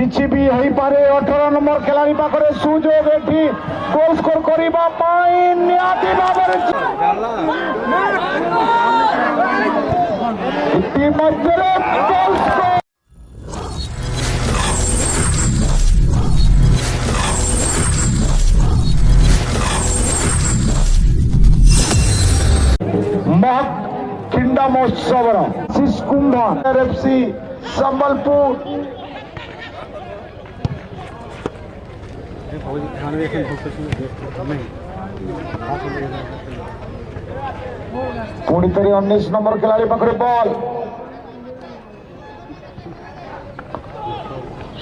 କିଛି ବି ହେଇପାରେ। 18 ନମ୍ବର ଖେଳାଳି ପାଖରେ ସୁଯୋଗ ଏଠି ଗୋଲ ସ୍କୋର କରିବା ପାଇଁ ନିହାତି ଭାବରେ ଇତିମଧ୍ୟରେ ଗୋଲ ସ୍କୋର खिंडा महोत्सव कुंभ एफसी संबलपुर पुणी थरी 19 नंबर खिलाड़ी पाखे बॉल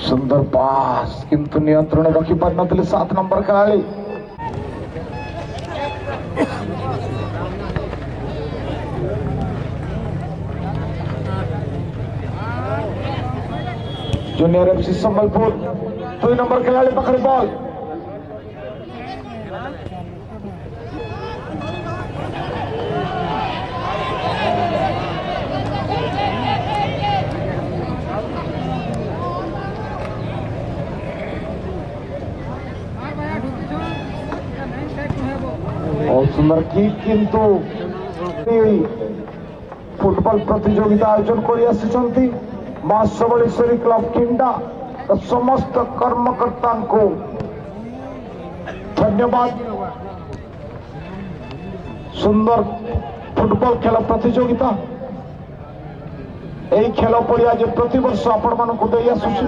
सुंदर पास किंतु नियंत्रण रखी पार न 7 नंबर खिलाड़ी जूनियर एफसी संबलपुर 2 नंबर खिलाड़ी पाखे बॉल बहुत सुंदर की किंतु फुटबॉल प्रतियोगिता आयोजन कर मां सबलेश्वरी क्लब किंडा समस्त कर्मकर्ता को धन्यवाद। सुंदर फुटबॉल खेल प्रतियोगिता यही खेल पड़िया जो प्रति वर्ष आपण मान को दे आसुची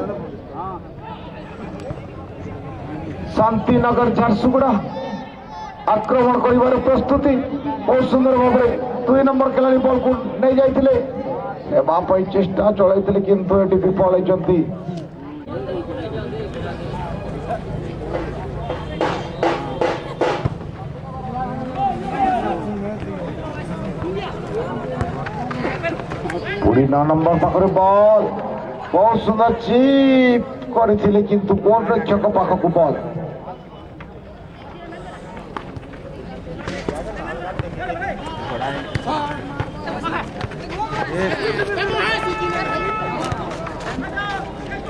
शांतिनगर झारसुगुड़ा आक्रमण कर प्रस्तुति बहुत सुंदर भाव 2 नंबर खिलाड़ी बॉल को नहीं जाते चेष्टा चलते किंतु ये विफल होती पुणी 9 नंबर पाखे बॉल बहुत सुंदर चिप करथिले किंतु गोल रक्षक पाखक बॉल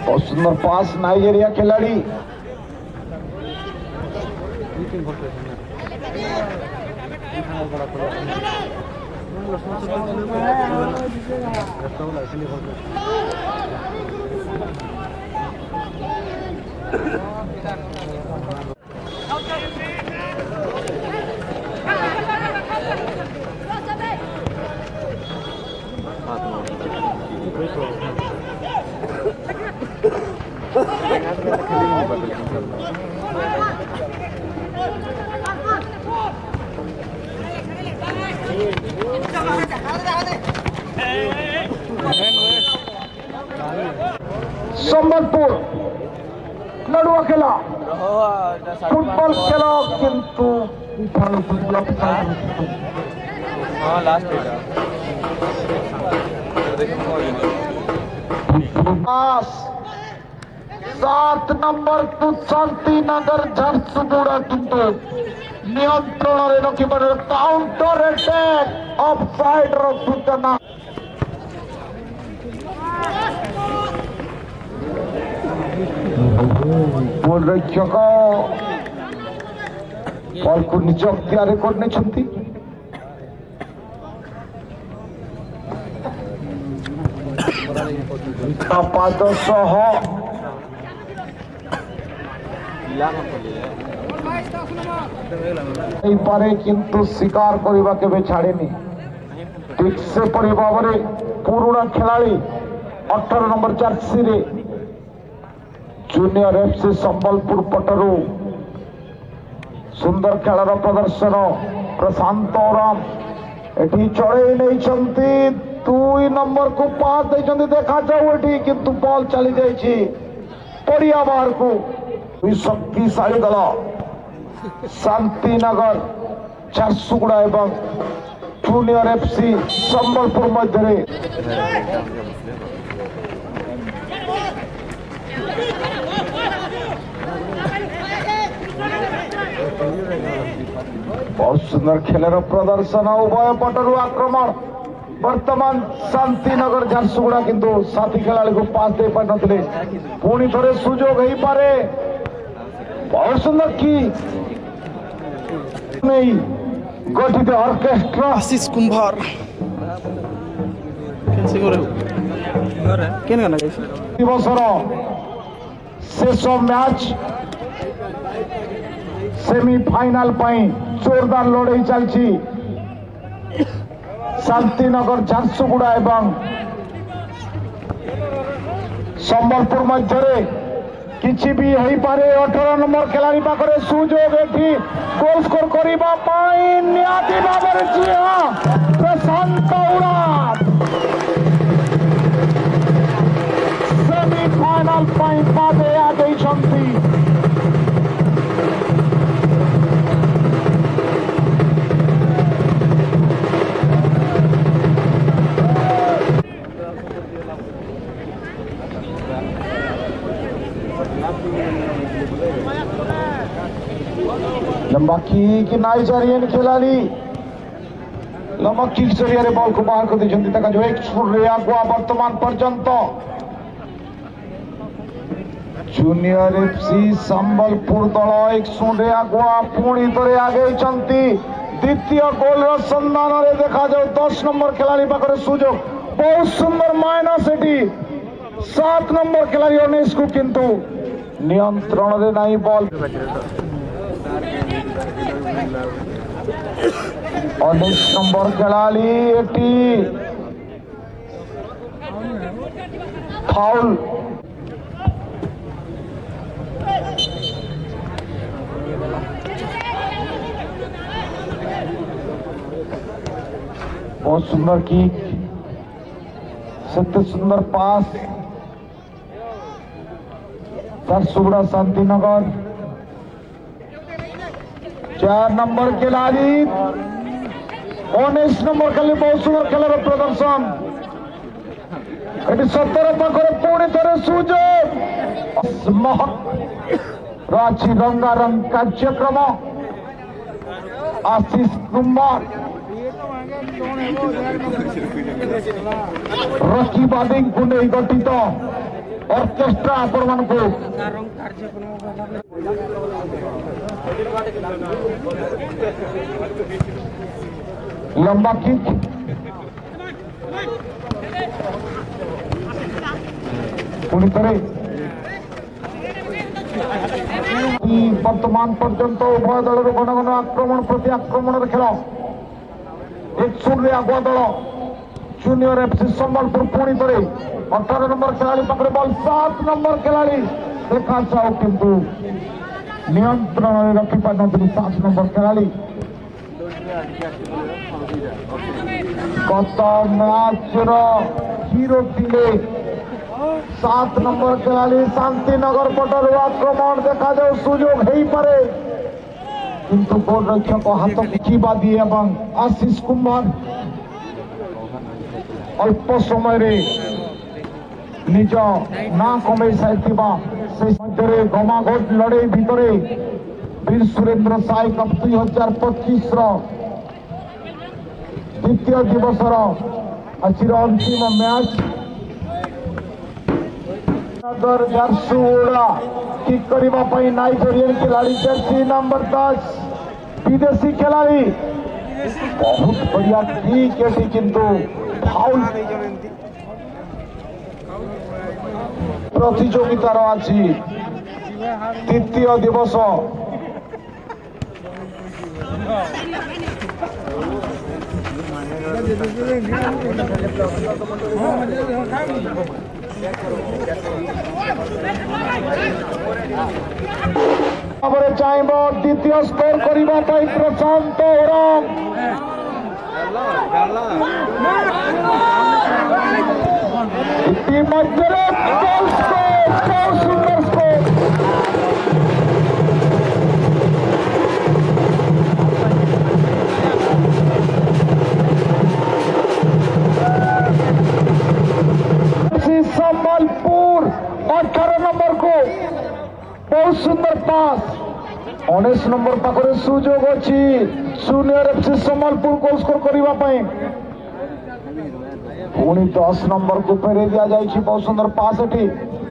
बहुत सुंदर पास नाइजेरिया खिलाड़ी संबलपुर लड़ुआ खेला फुटबॉल खेला किंतु पास 7 नंबर टू शांतिनगर झारसुगुड़ा किंतु नियंत्रण रखी काउंटर अटैक ऑफ साइड सूचना गोल रक्षक बॉल को निज अख्तियार करने पाद सह पारे किंतु शिकार करने के छाड़ेनी ठीक से पड़ी भाव में पुराना खिलाड़ी 18 नंबर जर्सी रे जूनियर एफसी संबलपुर पटरू सुंदर खेलार प्रदर्शन प्रशांत राम एटी चढ़ई नहीं 2 नंबर को पास देते देखा जाऊ एटी किंतु बॉल चली जाइए पड़िया बाहर को शक्तिशाली दल शांतिनगर झारसुगुड़ा एवं जूनियर एफसी संबलपुर मध्य बहुत सुंदर खेलर प्रदर्शन उभय पटरू आक्रमण ବର୍ତ୍ତମାନ ଶାନ୍ତିନଗର ଝାରସୁଗୁଡ଼ା କିନ୍ତୁ ସାଥୀ ଖେଳାଳିକୁ ପାସ୍ ଦେଇ ପାରିନଥିଲେ। ପୁଣି ଥରେ ସୁଯୋଗ ହେଇପାରେ। ବହୁତ ସୁନ୍ଦର କି ନେଇ ଗଠିତ ଅର୍କେଷ୍ଟ୍ରା आशीष कुंभार ଦିବସର ଶେଷ ମ୍ୟାଚ୍ ସେମିଫାଇନାଲ ପାଇଁ ଜୋରଦାର ଲଢ଼େଇ ଚାଲିଛି। ଶାନ୍ତିନଗର ଝାରସୁଗୁଡ଼ା ଏବଂ ସମ୍ବଲପୁର ମଧ୍ୟରେ କିଛି ବି ହେଇପାରେ। 18 ନମ୍ବର ଖେଳାଳି ପାଖରେ ସୁଯୋଗ ଏଠି ଗୋଲ ସ୍କୋର କରିବା ପାଇଁ ନିହାତି ଭାବରେ ପ୍ରଶାନ୍ତ ଉରାତ ସେମିଫାଇନାଲ ପାଇଁ ପାଦେ ଆଗେଇଛନ୍ତି। लंबा किक नाइजेरियन खिलाड़ी लंबा किक जरिए बॉल को बाहर कर देते जो एक आगुआ वर्तमान पर्यंत जूनियर एफसी संबलपुर दल एक शून्य आगुआ पुणी थे आगे द्वितीय गोल संधान देखा जाए 10 नंबर खिलाड़ी पाखे सुजोग बहुत सुंदर माइनस 7 नंबर खिलाड़ी अनेश को किंतु नियंत्रण रे नहीं बॉल 19 नंबर खिलाड़ी एटी फाउल बहुत सुंदर किक सत्य सुंदर पास झारसुगुड़ा शांतिनगर 4 नंबर खिलाड़ी 19 नंबर खेल बहुत सुंदर खेल प्रदर्शन 17 पाखे पुणी थे सुजोग रांची रंगारंग कार्यक्रम आशीष कुमार रकीबादी को नहीं गठित ऑर्केस्ट्रा आपण मानकु लंबा किक पुणी थे वर्तमान पर्यंत उभय दल घन घन आक्रमण प्रति आक्रमण खेल 1-0 आगुआ दल जूनियर एफसी संबलपुर पुणी थे 18 नंबर खिलाड़ी पाखे बॉल 7 नंबर खिलाड़ी देखा जाओ किंतु नियंत्रण रखी पार 7 नंबर खिलाड़ी गत मैच हीरो थे 7 नंबर खिलाड़ी शांतिनगर पटर आक्रमण देखा जाए सुजोग हो पारे किंतु गोल रक्षक हाथ किबादी एवं आशीष कुमार अल्प समय निज ना कमे सारी गमागट लड़े भितर वीर सुरेंद्र साई कप 2025 द्वितीय दिवसर आज अंतिम मैच झारसुगुड़ा किक करने नाइजेरियन खिलाड़ी जर्सी नंबर 10 विदेशी खिलाड़ी बहुत बढ़िया किक एटी किंतु फाउल प्रतियोगितार आज तृतीय दिवस चाहब द्वितीय स्कोर करने प्रशांत ओराम सुंदर स्कोर संबलपुर 18 नंबर को बहुत सुंदर पास 19 नंबर पाखे सुजोग अच्छी junior FC Sambalpur goal score करने ପୁଣି 10 ନମ୍ବରକୁ ଫେରେଇ ଦିଆଯାଇଛି। ବହୁତ ସୁନ୍ଦର ପାସ୍ ଏଠି